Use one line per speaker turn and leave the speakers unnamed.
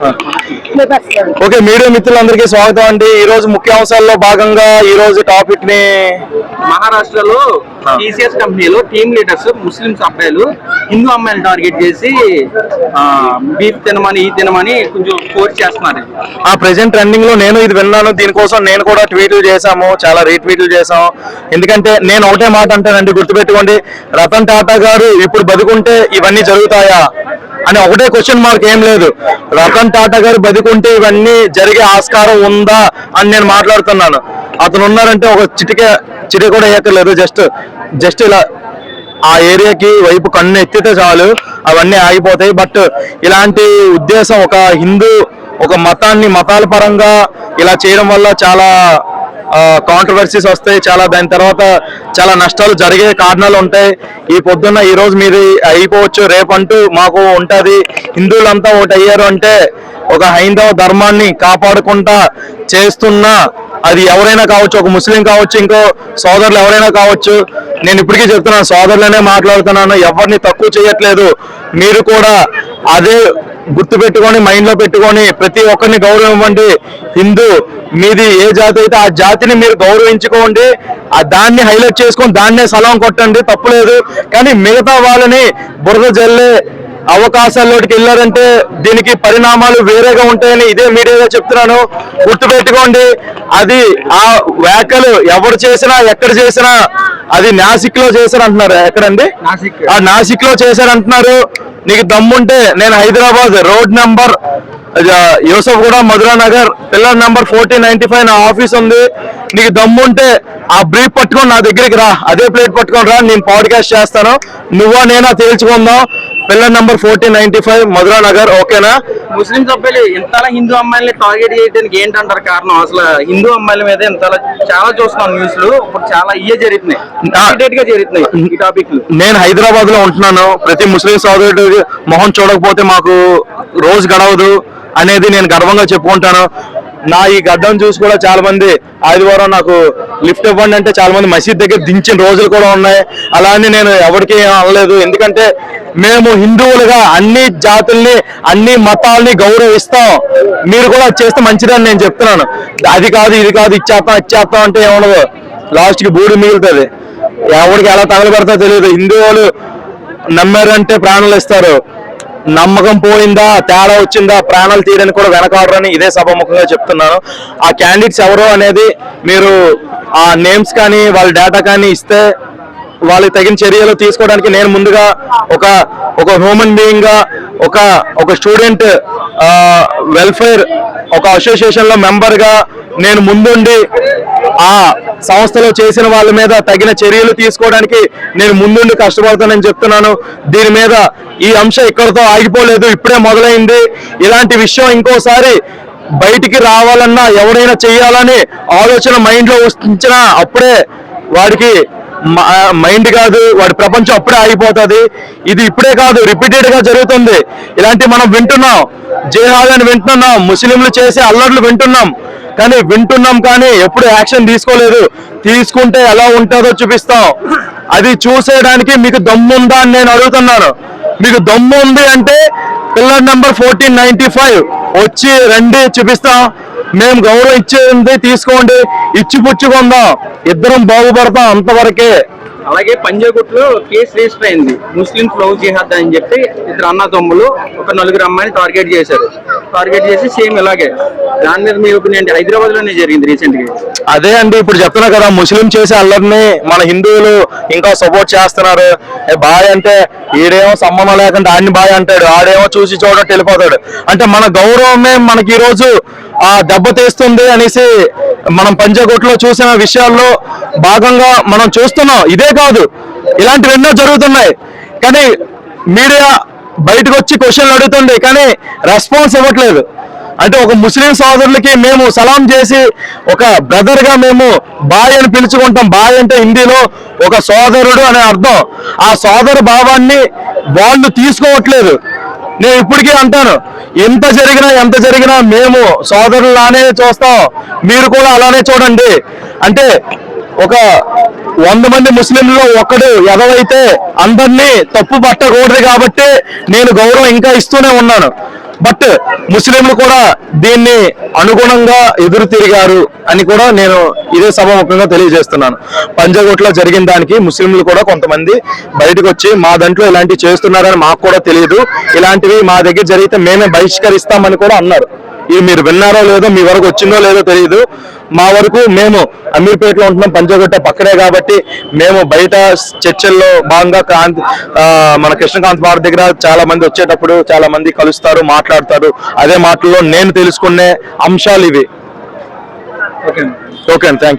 Okay, media మిత్రులందరికీ స్వాగతం అండి. ఈ రోజు ముఖ్యాంశాల్లో భాగంగా ఈ రోజు టాపిక్ ని
మహారాష్ట్రలో టీసీఎస్ కంపెనీలో టీమ్ లీడర్స్ ముస్లిమ్స్ అబ్బాయిలు హిందూ అమ్మాయిలు టార్గెట్ చేసి బీఫ్ తినమని తినమని కొంచెం ఫోర్స్ చేస్తున్నారు.
ప్రెసెంట్ ట్రెండింగ్ లో నేను ఇది విన్నాను. దీనికోసం నేను కూడా ట్వీట్లు చేశాము, చాలా రీట్వీట్లు చేశాం. ఎందుకంటే నేను ఒకటే మాట అంటానండి, గుర్తుపెట్టుకోండి, రతన్ టాటా గారు ఇప్పుడు బతుకుంటే ఇవన్నీ జరుగుతాయా అని ఒకటే క్వశ్చన్ మార్క్, ఏం లేదు. రతన్ టాటా గారు బతికుంటే ఇవన్నీ జరిగే ఆస్కారం ఉందా అని నేను మాట్లాడుతున్నాను. అతను ఉన్నారంటే ఒక చిటిక కూడా వేయక్కర్లేదు, జస్ట్ ఇలా ఆ ఏరియాకి వైపు కన్ను ఎత్తితే చాలు అవన్నీ ఆగిపోతాయి. బట్ ఇలాంటి ఉద్దేశం ఒక హిందూ ఒక మతాల పరంగా ఇలా చేయడం వల్ల చాలా కాంట్రవర్సీస్ వస్తాయి, దాని తర్వాత చాలా నష్టాలు జరిగే కారణాలు ఉంటాయి. ఈ పొద్దున్న ఈ రోజు మీరు అయిపోవచ్చు, రేపంటూ మాకు ఉంటుంది. హిందువులంతా ఒకటి అయ్యారు అంటే ఒక హైందవ ధర్మాన్ని కాపాడుకుంటా చేస్తున్న, అది ఎవరైనా కావచ్చు, ఒక ముస్లిం కావచ్చు, ఇంకో సోదరులు ఎవరైనా కావచ్చు. నేను ఇప్పటికీ చెప్తున్నాను, సోదరులనే మాట్లాడుతున్నాను, ఎవరిని తక్కువ చేయట్లేదు. మీరు కూడా అదే గుర్తు పెట్టుకొని, మైండ్ లో పెట్టుకొని ప్రతి ఒక్కరిని గౌరవం ఇవ్వండి. హిందూ మీది ఏ జాతి అయితే ఆ జాతిని మీరు గౌరవించుకోండి, దాన్ని హైలైట్ చేసుకొని దాన్నే సలాం కొట్టండి, తప్పులేదు. కానీ మిగతా వాళ్ళని బురద జల్లే అవకాశాల్లోకి వెళ్ళారంటే దీనికి పరిణామాలు వేరేగా ఉంటాయని ఇదే మీడియాగా చెప్తున్నాను. గుర్తుపెట్టుకోండి, అది ఆ వ్యాఖ్యలు ఎవరు చేసినా ఎక్కడ చేసినా అది నాసిక్ లో చేశారంటున్నారు. ఎక్కడండి? నాసిక్ లో చేశారంటున్నారు. నీకు దమ్ముంటే నేను హైదరాబాద్ రోడ్ నెంబర్ యూసఫ్ కూడా మధురా నగర్ పిల్లర్ నెంబర్ 1495 నా ఆఫీస్ ఉంది. నీకు దమ్ముంటే ఆ బ్రీఫ్ పట్టుకొని నా దగ్గరికి రా, అదే ప్లేట్ పట్టుకొని రా, నేను పాడ్కాస్ట్ చేస్తాను, నువ్వా నేనా తేల్చుకుందాం. Pillar number 1495 Madhura Nagar. ఓకేనా?
ముస్లిం సభ్యులు ఇంతలా హిందూ అమ్మాయిల్ని టార్గెట్ చేయడానికి ఏంటంటారు కారణం? అసలు హిందూ అమ్మాయిల మీద ఇంతలా చాలా చూస్తున్నాం న్యూస్ లో, ఇప్పుడు చాలా జరుగుతున్నాయి ఈ టాపిక్.
నేను హైదరాబాద్ లో ఉంటున్నాను. ప్రతి ముస్లిం సోదరుడు మొహం చూడకపోతే మాకు రోజు గడవదు అనేది నేను గర్వంగా చెప్పుకుంటాను. నా ఈ గడ్డం చూసి కూడా చాలా మంది ఆదివారం నాకు లిఫ్ట్ ఇవ్వండి అంటే చాలా మంది మసీద్ దగ్గర దించిన రోజులు కూడా ఉన్నాయి. అలా అని నేను ఎవరికి అనలేదు, ఎందుకంటే మేము హిందువులుగా అన్ని జాతుల్ని అన్ని మతాల్ని గౌరవిస్తాం. మీరు కూడా చేస్తే మంచిదని నేను చెప్తున్నాను. అది కాదు ఇది కాదు ఇచ్చేస్తాం అంటే ఏముండదు, లాస్ట్ కి బూడి మిగులుతుంది. ఎవరికి ఎలా తగలబెడతా తెలియదు. హిందువులు నమ్మారంటే ప్రాణాలు ఇస్తారు, నమ్మకం పోయిందా, తేడా వచ్చిందా, ప్రాణాలు తీయడానికి కూడా వెనకాడరని ఇదే సభాముఖంగా చెప్తున్నాను. ఆ క్యాండిడేట్స్ ఎవరో అనేది మీరు ఆ నేమ్స్ కానీ వాళ్ళ డేటా కానీ ఇస్తే వాళ్ళకి తగిన చర్యలు తీసుకోవడానికి నేను ముందుగా ఒక హ్యూమన్ బీయింగ్ గా ఒక స్టూడెంట్ వెల్ఫేర్ ఒక అసోసియేషన్ లో మెంబర్ గా నేను ముందుండి ఆ సంస్థలో చేసిన వాళ్ళ మీద తగిన చర్యలు తీసుకోవడానికి నేను ముందుండి కష్టపడతానని చెప్తున్నాను. దీని మీద ఈ అంశం ఇక్కడితో ఆగిపోలేదు, ఇప్పుడే మొదలైంది. ఇలాంటి విషయం ఇంకోసారి బయటికి రావాలన్నా ఎవరైనా చేయాలని ఆలోచన మైండ్ లో ఉంచినా అప్పుడే వాడికి మైండ్ కాదు, వాడి ప్రపంచం అప్పుడే ఆగిపోతుంది. ఇది ఇప్పుడే కాదు, రిపీటెడ్ గా జరుగుతుంది. ఇలాంటి మనం వింటున్నాం, జిహాద్ అని వింటున్నాం, ముస్లింలు చేసే అల్లర్లు వింటున్నాం కానీ ఎప్పుడు యాక్షన్ తీసుకోలేదు. తీసుకుంటే ఎలా ఉంటుందో చూపిస్తాం. అది చూసేయడానికి మీకు దమ్ముందా అని నేను అడుగుతున్నాను. మీకు దమ్ము ఉంది అంటే పిల్లర్ నెంబర్ 1495 వచ్చి రండి, చూపిస్తాం. మేము గౌరవం ఇచ్చేది తీసుకోండి, ఇచ్చి పుచ్చుకుందాం, ఇద్దరం బాగుపడతాం, అంతవరకే.
అలాగే పంజాగుట్లో కేసు రిజిస్టర్ అయింది, ముస్లింస్ లవ్ జిహాద్ అని చెప్పి ఇద్దరు అన్నదమ్ములు ఒక 4 అమ్మాయిని టార్గెట్ చేసి సేమ్ ఇలాగే. దాని మీద మీ ఒపీనియన్? హైదరాబాద్ లోనే జరిగింది రీసెంట్ గా.
అదే అండి, ఇప్పుడు చెప్తున్నా కదా, ముస్లిం చేసే అల్లరిని మన హిందువులు ఇంకా సపోర్ట్ చేస్తున్నారు. బాయ్ అంటే ఈడేమో సంబంధం లేకుండా ఆడిని బాయ్ అంటాడు, ఆడేమో చూసి చూడటం వెళ్ళిపోతాడు. అంటే మన గౌరవమే మనకి ఈ రోజు దెబ్బతీస్తుంది అనేసి మనం పంజాగుట్లో చూసిన విషయాల్లో భాగంగా మనం చూస్తున్నాం. ఇదే కాదు, ఇలాంటివి ఎన్నో జరుగుతున్నాయి. కానీ మీడియా బయటకు వచ్చి క్వశ్చన్లు అడుగుతుంది కానీ రెస్పాన్స్ ఇవ్వట్లేదు. అంటే ఒక ముస్లిం సోదరులకి మేము సలాం చేసి ఒక బ్రదర్ గా మేము బాయ్ అని పిలుచుకుంటాం. బాయ్ అంటే హిందీలో ఒక సోదరుడు అనే అర్థం. ఆ సోదర భావాన్ని వాళ్ళు తీసుకోవట్లేదు. నేను ఇప్పటికీ అంటాను, ఎంత జరిగినా మేము సోదరులానే చూస్తాం, మీరు కూడా అలానే చూడండి. అంటే ఒక 100 మంది ముస్లింల్లో ఒకడు ఎదవైతే అందరినీ తప్పు పట్టకూడదు కాబట్టి నేను గౌరవం ఇంకా ఇస్తూనే ఉన్నాను. బట్ ముస్లింలు కూడా దీన్ని అనుగుణంగా ఎదురు తిరిగారు అని కూడా నేను ఇదే సభాముఖంగా తెలియజేస్తున్నాను. పంజాగుట్లో జరిగిన దానికి ముస్లింలు కూడా కొంతమంది బయటకు వచ్చి మా దాంట్లో ఇలాంటివి చేస్తున్నారని మాకు కూడా తెలియదు, ఇలాంటివి మా దగ్గర జరిగితే మేమే బహిష్కరిస్తామని కూడా అన్నారు. ఇది మీరు విన్నారో లేదో, మీ వరకు వచ్చిందో లేదో తెలియదు. మా వరకు మేము అమీర్పేటలో ఉంటున్నాం, పంజాగుట్ట పక్కనే కాబట్టి మేము బయట చర్చల్లో భాగంగా మన కృష్ణకాంత్ భారత్ దగ్గర చాలా మంది వచ్చేటప్పుడు చాలా మంది కలుస్తారు, మాట్లాడతారు. అదే మాటల్లో నేను తెలుసుకునే అంశాలు ఇవి.
Okay
okay, thank you.